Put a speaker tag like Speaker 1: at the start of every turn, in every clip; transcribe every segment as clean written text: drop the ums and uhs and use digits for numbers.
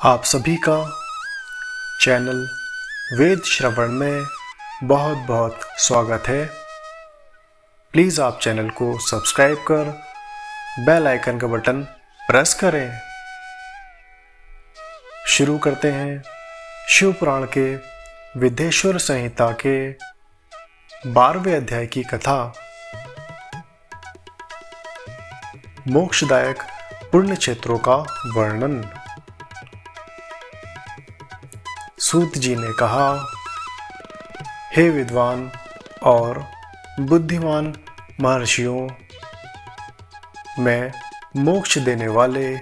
Speaker 1: आप सभी का चैनल वेद श्रवण में बहुत बहुत स्वागत है। प्लीज़ आप चैनल को सब्सक्राइब कर बेल आइकन का बटन प्रेस करें। शुरू करते हैं शिव पुराण के विद्येश्वर संहिता के 12वें अध्याय की कथा। मोक्षदायक पुण्य क्षेत्रों का वर्णन। सूत जी ने कहा, हे विद्वान और बुद्धिमान महर्षियों, मैं मोक्ष देने वाले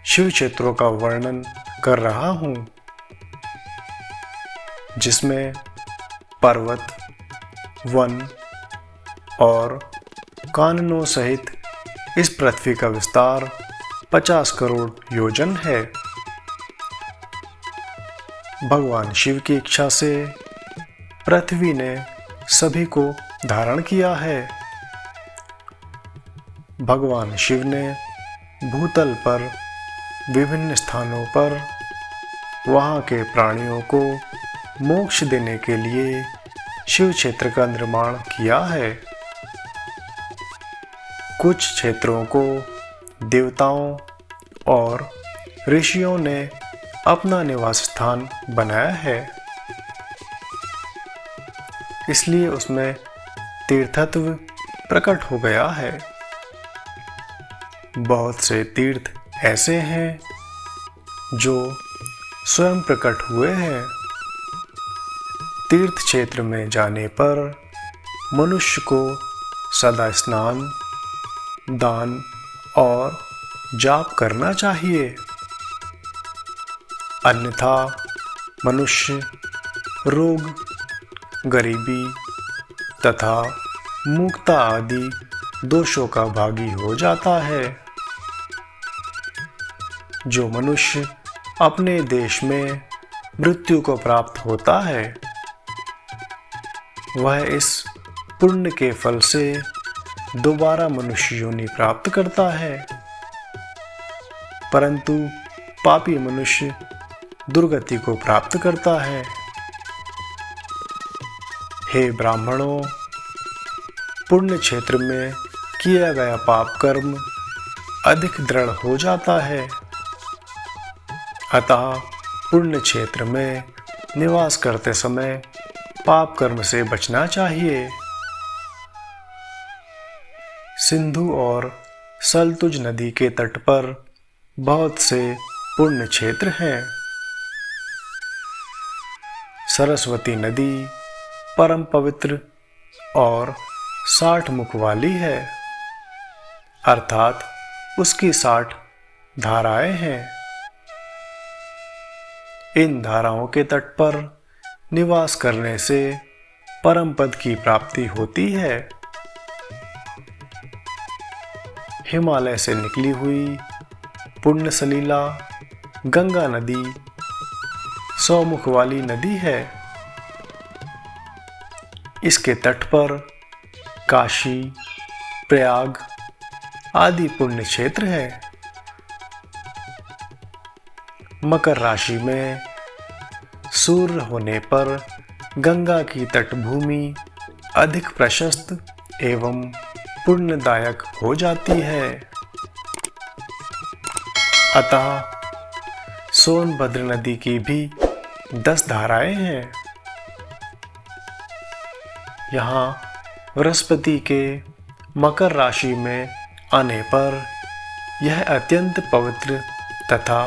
Speaker 1: शिव क्षेत्रों का वर्णन कर रहा हूँ, जिसमें पर्वत, वन और काननों सहित इस पृथ्वी का विस्तार 50 करोड़ योजन है। भगवान शिव की इच्छा से पृथ्वी ने सभी को धारण किया है। भगवान शिव ने भूतल पर विभिन्न स्थानों पर वहाँ के प्राणियों को मोक्ष देने के लिए शिव क्षेत्र का निर्माण किया है। कुछ क्षेत्रों को देवताओं और ऋषियों ने अपना निवास स्थान बनाया है, इसलिए उसमें तीर्थत्व प्रकट हो गया है। बहुत से तीर्थ ऐसे हैं जो स्वयं प्रकट हुए हैं। तीर्थ क्षेत्र में जाने पर मनुष्य को सदा स्नान, दान और जाप करना चाहिए, अन्यथा मनुष्य रोग, गरीबी तथा मूर्खता आदि दोषों का भागी हो जाता है। जो मनुष्य अपने देश में मृत्यु को प्राप्त होता है, वह इस पुण्य के फल से दोबारा मनुष्य योनि प्राप्त करता है, परंतु पापी मनुष्य दुर्गति को प्राप्त करता है। हे ब्राह्मणों, पुण्य क्षेत्र में किया गया पाप कर्म अधिक दृढ़ हो जाता है, अतः पुण्य क्षेत्र में निवास करते समय पाप कर्म से बचना चाहिए। सिंधु और सतलुज नदी के तट पर बहुत से पुण्य क्षेत्र हैं। सरस्वती नदी परम पवित्र और 60 मुख वाली है, अर्थात उसकी 60 धाराएं हैं। इन धाराओं के तट पर निवास करने से परम पद की प्राप्ति होती है। हिमालय से निकली हुई पुण्य सलीला गंगा नदी 100 मुख वाली नदी है। इसके तट पर काशी, प्रयाग आदि पुण्य क्षेत्र है। मकर राशि में सूर्य होने पर गंगा की तटभूमि अधिक प्रशस्त एवं पुण्यदायक हो जाती है, अतः सोनभद्र नदी की भी 10 धाराएं हैं। यहाँ बृहस्पति के मकर राशि में आने पर यह अत्यंत पवित्र तथा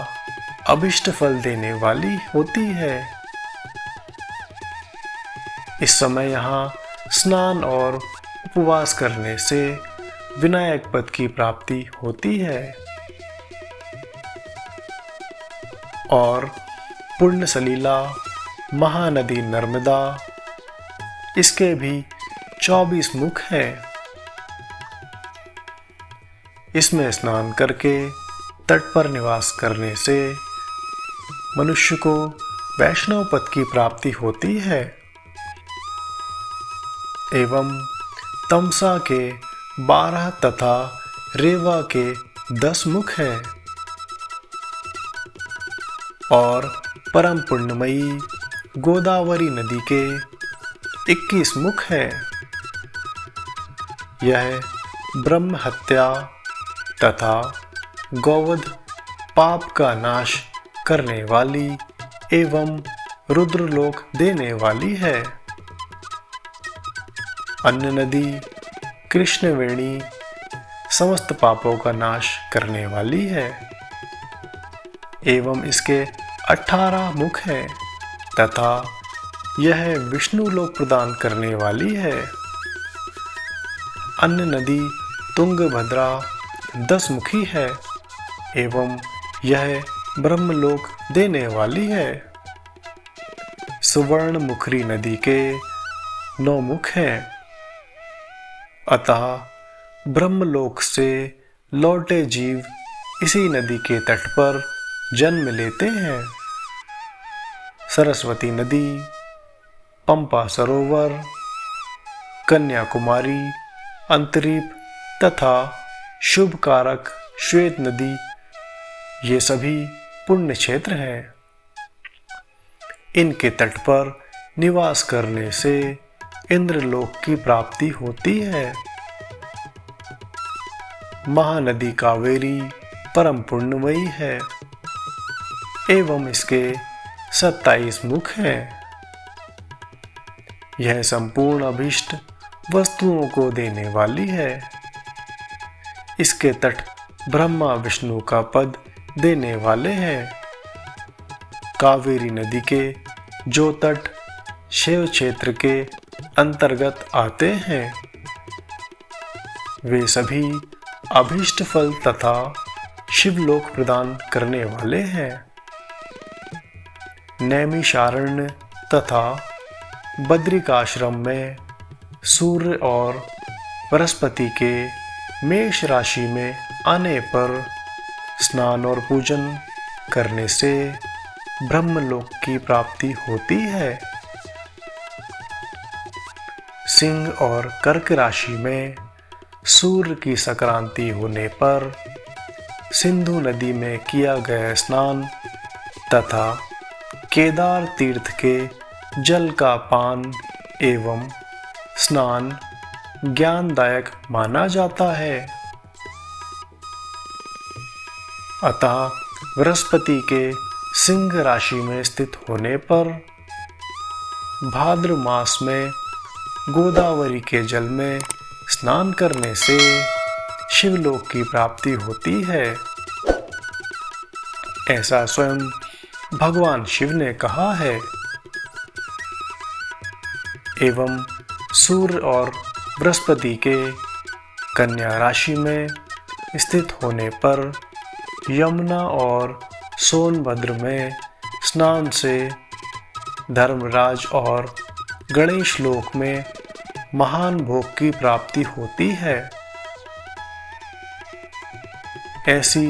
Speaker 1: अभिष्ट फल देने वाली होती है। इस समय यहाँ स्नान और उपवास करने से विनायक पद की प्राप्ति होती है और पुण्य सलीला महानदी नर्मदा, इसके भी 24 मुख हैं। इसमें स्नान करके तट पर निवास करने से मनुष्य को वैष्णव पद की प्राप्ति होती है एवं तमसा के 12 तथा रेवा के 10 मुख हैं। और परम पुण्यमयी गोदावरी नदी के 21 मुख है। यह ब्रह्म हत्या तथा गौवध पाप का नाश करने वाली एवं रुद्रलोक देने वाली है। अन्य नदी कृष्णवेणी समस्त पापों का नाश करने वाली है एवं इसके 18 मुख हैं तथा यह विष्णु लोक प्रदान करने वाली है। अन्य नदी तुंगभद्रा 10 मुखी है एवं यह ब्रह्मलोक देने वाली है। सुवर्ण मुखरी नदी के 9 मुख हैं, अतः ब्रह्मलोक से लौटे जीव इसी नदी के तट पर जन्म लेते हैं। सरस्वती नदी, पंपा सरोवर, कन्याकुमारी, अंतरीप तथा शुभ कारक श्वेत नदी ये सभी पुण्य क्षेत्र हैं। इनके तट पर निवास करने से इंद्रलोक की प्राप्ति होती है। महानदी कावेरी परम पुण्यमयी है एवं इसके 27 मुख हैं। यह संपूर्ण अभीष्ट वस्तुओं को देने वाली है। इसके तट ब्रह्मा विष्णु का पद देने वाले हैं। कावेरी नदी के जो तट शैव क्षेत्र के अंतर्गत आते हैं वे सभी अभीष्ट फल तथा शिवलोक प्रदान करने वाले हैं। नैमिषारण्य तथा बद्रिकाश्रम में सूर्य और बृहस्पति के मेष राशि में आने पर स्नान और पूजन करने से ब्रह्मलोक की प्राप्ति होती है। सिंह और कर्क राशि में सूर्य की संक्रांति होने पर सिंधु नदी में किया गया स्नान तथा केदार तीर्थ के जल का पान एवं स्नान ज्ञानदायक माना जाता है। अतः बृहस्पति के सिंह राशि में स्थित होने पर भाद्र मास में गोदावरी के जल में स्नान करने से शिवलोक की प्राप्ति होती है। ऐसा स्वयं भगवान शिव ने कहा है। एवं सूर्य और बृहस्पति के कन्या राशि में स्थित होने पर यमुना और सोनभद्र में स्नान से धर्मराज और गणेश लोक में महान भोग की प्राप्ति होती है। ऐसी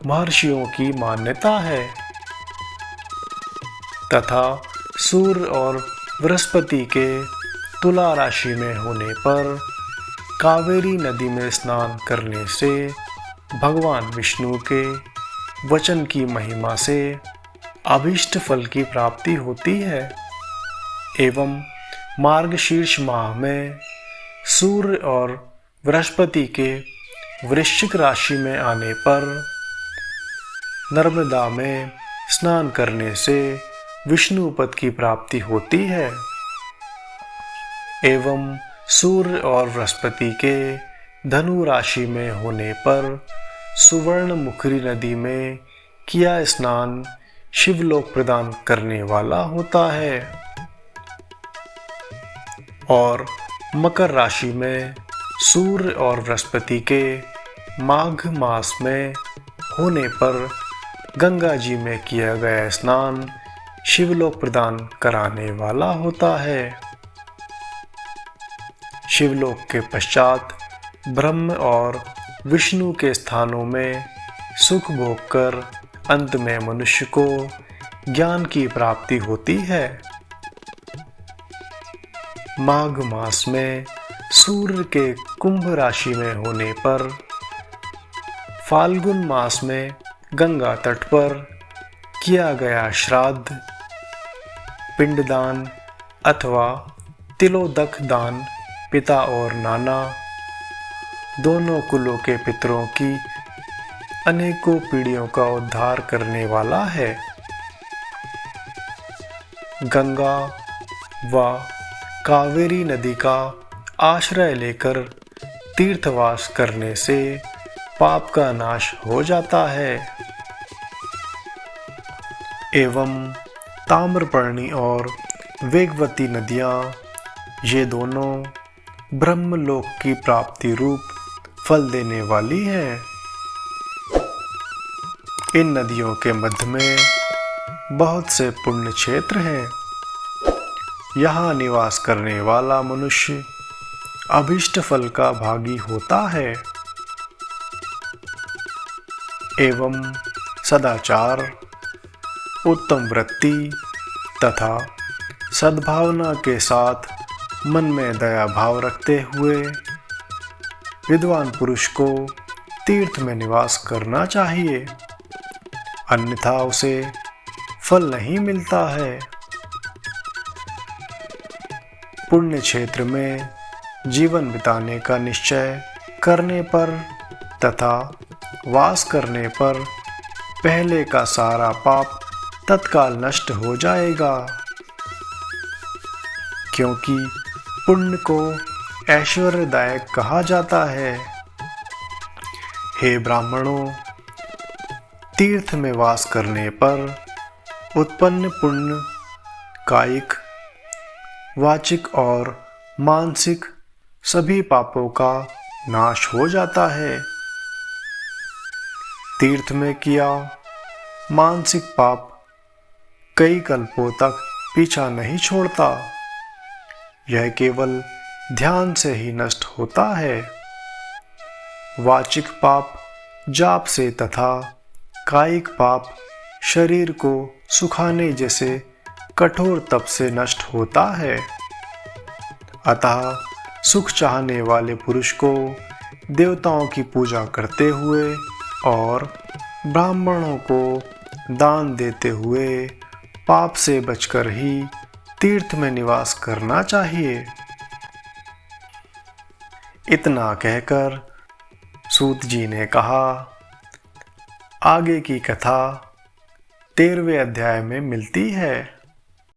Speaker 1: महर्षियों की मान्यता है तथा सूर्य और बृहस्पति के तुला राशि में होने पर कावेरी नदी में स्नान करने से भगवान विष्णु के वचन की महिमा से अभीष्ट फल की प्राप्ति होती है। एवं मार्गशीर्ष माह में सूर्य और बृहस्पति के वृश्चिक राशि में आने पर नर्मदा में स्नान करने से विष्णु पद की प्राप्ति होती है। एवं सूर्य और बृहस्पति के धनु राशि में होने पर सुवर्ण मुखरी नदी में किया स्नान शिवलोक प्रदान करने वाला होता है। और मकर राशि में सूर्य और बृहस्पति के माघ मास में होने पर गंगा जी में किया गया स्नान शिवलोक प्रदान कराने वाला होता है। शिवलोक के पश्चात ब्रह्म और विष्णु के स्थानों में सुख भोग कर अंत में मनुष्य को ज्ञान की प्राप्ति होती है। माघ मास में सूर्य के कुंभ राशि में होने पर फाल्गुन मास में गंगा तट पर किया गया श्राद्ध, पिंडदान अथवा तिलोदक दान पिता और नाना दोनों कुलों के पितरों की अनेकों पीढ़ियों का उद्धार करने वाला है। गंगा व कावेरी नदी का आश्रय लेकर तीर्थवास करने से पाप का नाश हो जाता है एवं ताम्रपर्णी और वेगवती नदियाँ ये दोनों ब्रह्मलोक की प्राप्ति रूप फल देने वाली हैं। इन नदियों के मध्य में बहुत से पुण्य क्षेत्र हैं। यहाँ निवास करने वाला मनुष्य अभीष्ट फल का भागी होता है एवं सदाचार, उत्तम वृत्ति तथा सद्भावना के साथ मन में दया भाव रखते हुए विद्वान पुरुष को तीर्थ में निवास करना चाहिए, अन्यथा उसे फल नहीं मिलता है। पुण्य क्षेत्र में जीवन बिताने का निश्चय करने पर तथा वास करने पर पहले का सारा पाप तत्काल नष्ट हो जाएगा, क्योंकि पुण्य को ऐश्वर्यदायक कहा जाता है। हे ब्राह्मणों, तीर्थ में वास करने पर उत्पन्न पुण्य कायिक, वाचिक और मानसिक सभी पापों का नाश हो जाता है। तीर्थ में किया मानसिक पाप कई कल्पों तक पीछा नहीं छोड़ता, यह केवल ध्यान से ही नष्ट होता है। वाचिक पाप जाप से तथा कायिक पाप शरीर को सुखाने जैसे कठोर तप से नष्ट होता है। अतः सुख चाहने वाले पुरुष को देवताओं की पूजा करते हुए और ब्राह्मणों को दान देते हुए पाप से बचकर ही तीर्थ में निवास करना चाहिए। इतना कहकर सूत जी ने कहा, आगे की कथा 13वें अध्याय में मिलती है।